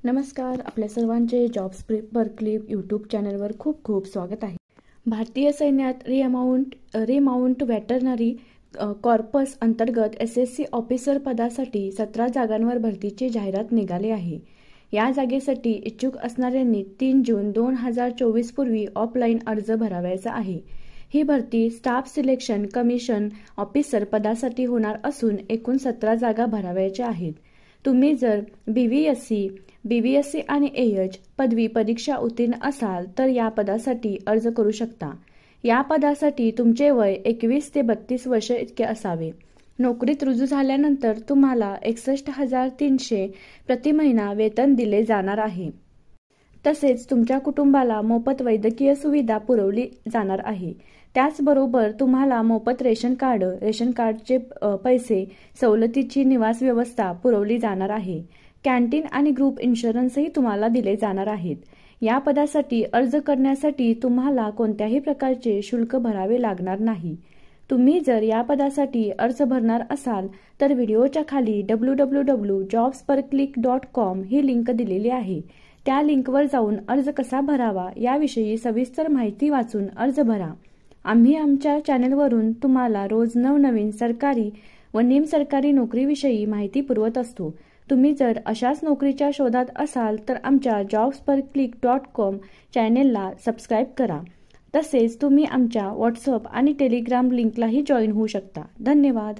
नमस्कार, आपल्या सर्वांचे जॉब्स बर्कली यूट्यूब चॅनलवर खूप खूप स्वागत आहे। भारतीय सैन्यात रिमाउंट वेटरनरी कॉर्पस अंतर्गत एसएससी ऑफिसर पदासाठी 17 जागांवर भरतीची जाहिरात निघाली आहे। या जागेसाठी इच्छुक असणाऱ्यांनी 3 जून 2024 पूर्वी ऑफलाईन अर्ज भरावयाचा आहे। ही भरती स्टाफ सिलेक्शन कमिशन ऑफिसर पदासाठी होणार असून एकूण 17 जागा भरावयाच्या आहेत। तुम्ही जर बीवीएससी आणि एएच पदवी परीक्षा उत्तीर्ण असाल तर या पदासाठी अर्ज करू शकता। या पदासाठी तुमचे वय 21 ते 32 वर्ष इतके असावे। नोकरीत रुजू झाल्यानंतर तुम्हाला 61,300 प्रति महिना वेतन दिले जाणार आहे। तसेच तुमच्या कुटुंबाला मोफत वैद्यकीय सुविधा पुरवली जाणार आहे। त्याचबरोबर तुम्हाला मोफत रेशन कार्डचे पैसे, सवलतीची निवास व्यवस्था पुरवली जाणार आहे। कॅन्टीन आणि ग्रुप इन्शुरन्सही तुम्हाला दिले जाणार आहेत। या पदासाठी अर्ज करण्यासाठी तुम्हाला कोणत्याही प्रकारचे शुल्क भरावे लागणार नाही। तुम्ही जर या पदासाठी अर्ज भरणार असाल तर व्हिडिओच्या खाली www.jobsperclick.com ही लिंक दिलेली आहे। त्या लिंकवर जाऊन अर्ज कसा भरावा याविषयी सविस्तर माहिती वाचून अर्ज भरा। आम्ही आमच्या चॅनलवरून तुम्हाला रोज नवनवीन सरकारी व निमसरकारी नोकरीविषयी माहिती पुरवत असतो। तुम्ही जर अशाच नोकरीच्या शोधात असाल तर आमच्या jobsperclick.com चॅनेलला सबस्क्राईब करा। तसेच तुम्ही आमच्या व्हॉट्सअप आणि टेलिग्राम लिंकलाही जॉईन होऊ शकता। धन्यवाद।